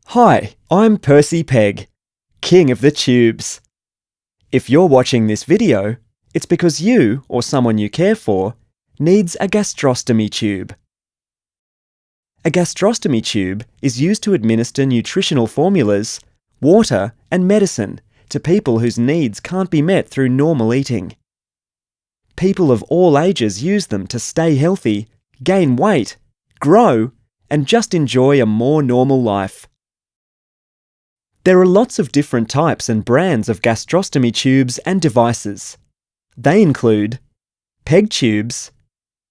Hi, I'm Percy PEG, King of the Tubes. If you're watching this video, it's because you, or someone you care for, needs a gastrostomy tube. A gastrostomy tube is used to administer nutritional formulas, water and medicine to people whose needs can't be met through normal eating. People of all ages use them to stay healthy, gain weight, grow, and just enjoy a more normal life. There are lots of different types and brands of gastrostomy tubes and devices. They include PEG tubes,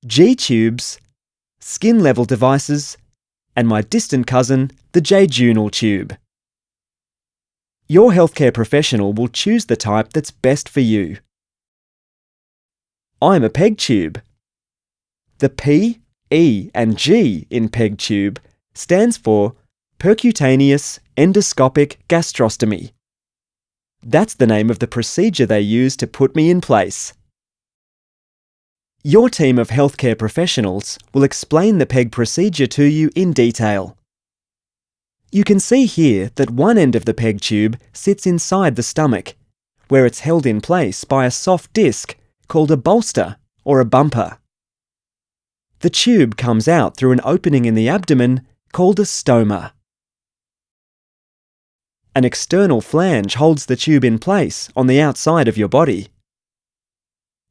G tubes, skin-level devices, and my distant cousin, the jejunal tube. Your healthcare professional will choose the type that's best for you. I'm a PEG tube. The P, E and G in PEG tube stands for percutaneous endoscopic gastrostomy. That's the name of the procedure they use to put me in place. Your team of healthcare professionals will explain the PEG procedure to you in detail. You can see here that one end of the PEG tube sits inside the stomach, where it's held in place by a soft disc called a bolster or a bumper. The tube comes out through an opening in the abdomen called a stoma. An external flange holds the tube in place on the outside of your body.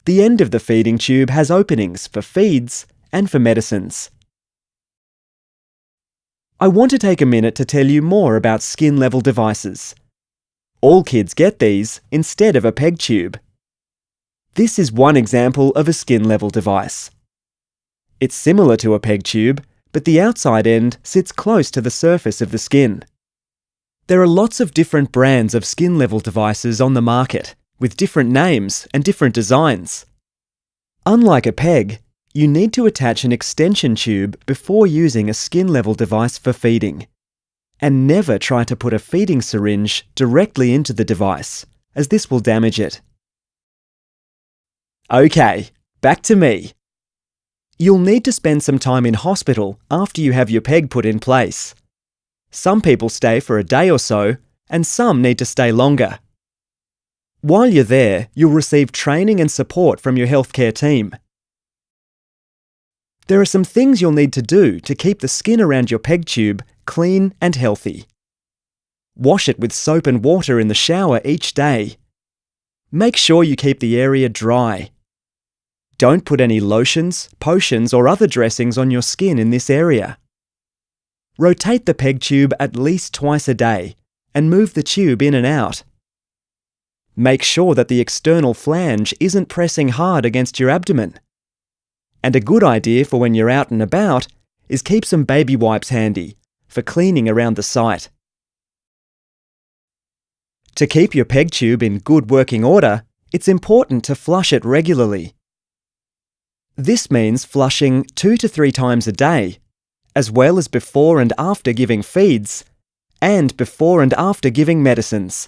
The end of the feeding tube has openings for feeds and for medicines. I want to take a minute to tell you more about skin-level devices. All kids get these instead of a PEG tube. This is one example of a skin-level device. It's similar to a PEG tube, but the outside end sits close to the surface of the skin. There are lots of different brands of skin-level devices on the market, with different names and different designs. Unlike a PEG, you need to attach an extension tube before using a skin-level device for feeding. And never try to put a feeding syringe directly into the device, as this will damage it. Okay, back to me. You'll need to spend some time in hospital after you have your PEG put in place. Some people stay for a day or so, and some need to stay longer. While you're there, you'll receive training and support from your healthcare team. There are some things you'll need to do to keep the skin around your PEG tube clean and healthy. Wash it with soap and water in the shower each day. Make sure you keep the area dry. Don't put any lotions, potions or other dressings on your skin in this area. Rotate the PEG tube at least twice a day and move the tube in and out. Make sure that the external flange isn't pressing hard against your abdomen. And a good idea for when you're out and about is keep some baby wipes handy for cleaning around the site. To keep your PEG tube in good working order, it's important to flush it regularly. This means flushing 2 to 3 times a day, as well as before and after giving feeds, and before and after giving medicines.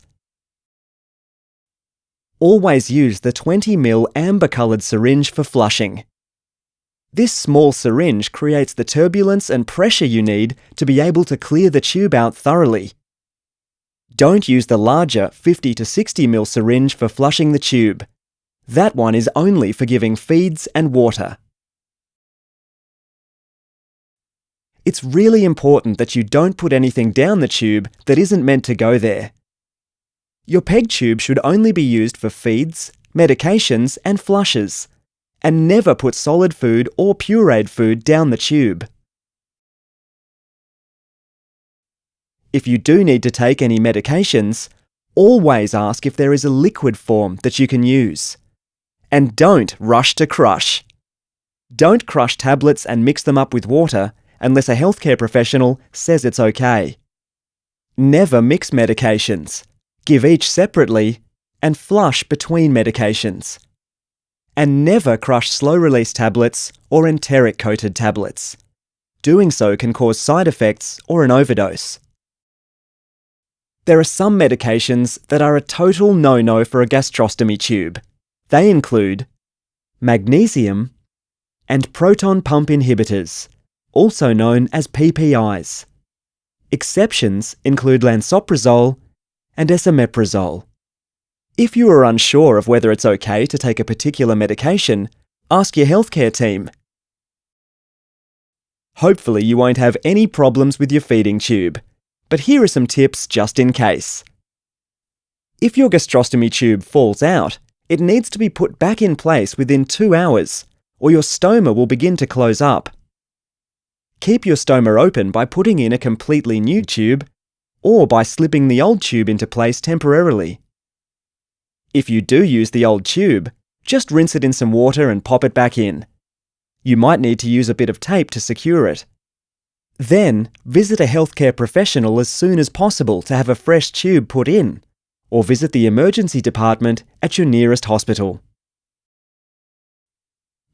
Always use the 20 ml amber-coloured syringe for flushing. This small syringe creates the turbulence and pressure you need to be able to clear the tube out thoroughly. Don't use the larger 50 to 60 ml syringe for flushing the tube. That one is only for giving feeds and water. It's really important that you don't put anything down the tube that isn't meant to go there. Your PEG tube should only be used for feeds, medications and flushes, and never put solid food or pureed food down the tube. If you do need to take any medications, always ask if there is a liquid form that you can use. And don't rush to crush. Don't crush tablets and mix them up with water unless a healthcare professional says it's okay. Never mix medications. Give each separately and flush between medications. And never crush slow-release tablets or enteric-coated tablets. Doing so can cause side effects or an overdose. There are some medications that are a total no-no for a gastrostomy tube. They include magnesium and proton pump inhibitors, also known as PPIs. Exceptions include lansoprazole and esomeprazole. If you are unsure of whether it's okay to take a particular medication, ask your healthcare team. Hopefully you won't have any problems with your feeding tube, but here are some tips just in case. If your gastrostomy tube falls out, it needs to be put back in place within 2 hours, or your stoma will begin to close up. Keep your stoma open by putting in a completely new tube, or by slipping the old tube into place temporarily. If you do use the old tube, just rinse it in some water and pop it back in. You might need to use a bit of tape to secure it. Then, visit a healthcare professional as soon as possible to have a fresh tube put in, or visit the emergency department at your nearest hospital.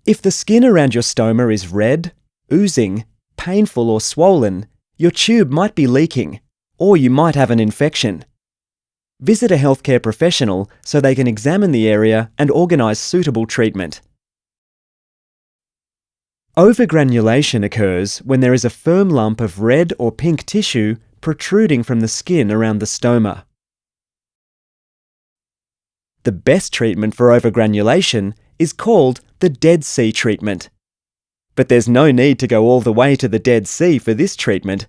If the skin around your stoma is red, oozing, painful or swollen, your tube might be leaking, or you might have an infection. Visit a healthcare professional so they can examine the area and organise suitable treatment. Overgranulation occurs when there is a firm lump of red or pink tissue protruding from the skin around the stoma. The best treatment for overgranulation is called the Dead Sea treatment. But there's no need to go all the way to the Dead Sea for this treatment.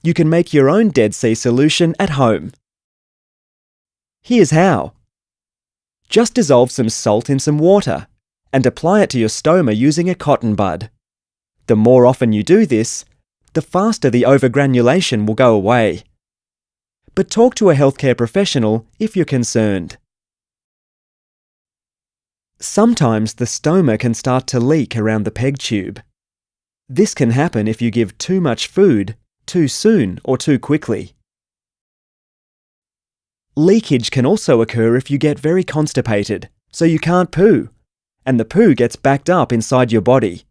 You can make your own Dead Sea solution at home. Here's how. Just dissolve some salt in some water and apply it to your stoma using a cotton bud. The more often you do this, the faster the overgranulation will go away. But talk to a healthcare professional if you're concerned. Sometimes the stoma can start to leak around the PEG tube. This can happen if you give too much food, too soon or too quickly. Leakage can also occur if you get very constipated, so you can't poo, and the poo gets backed up inside your body.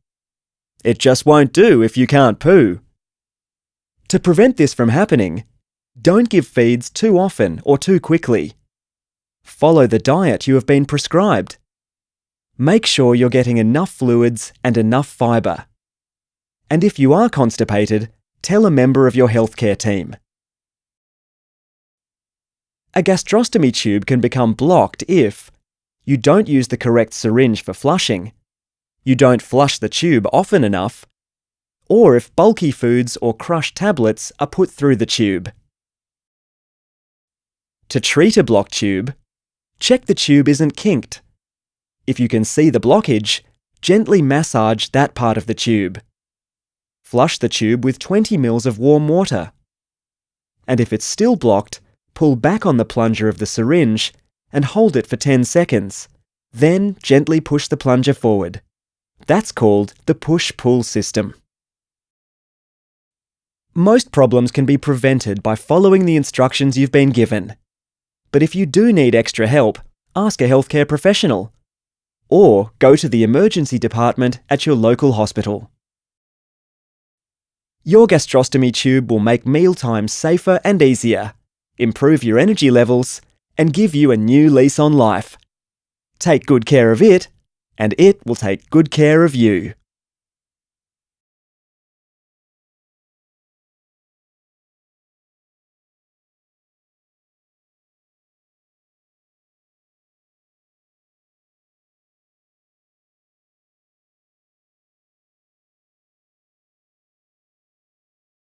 It just won't do if you can't poo. To prevent this from happening, don't give feeds too often or too quickly. Follow the diet you have been prescribed. Make sure you're getting enough fluids and enough fibre. And if you are constipated, tell a member of your healthcare team. A gastrostomy tube can become blocked if you don't use the correct syringe for flushing, you don't flush the tube often enough, or if bulky foods or crushed tablets are put through the tube. To treat a blocked tube, check the tube isn't kinked. If you can see the blockage, gently massage that part of the tube. Flush the tube with 20 ml of warm water. And if it's still blocked, pull back on the plunger of the syringe and hold it for 10 seconds. Then gently push the plunger forward. That's called the push-pull system. Most problems can be prevented by following the instructions you've been given. But if you do need extra help, ask a healthcare professional. Or go to the emergency department at your local hospital. Your gastrostomy tube will make mealtimes safer and easier, improve your energy levels, and give you a new lease on life. Take good care of it, and it will take good care of you.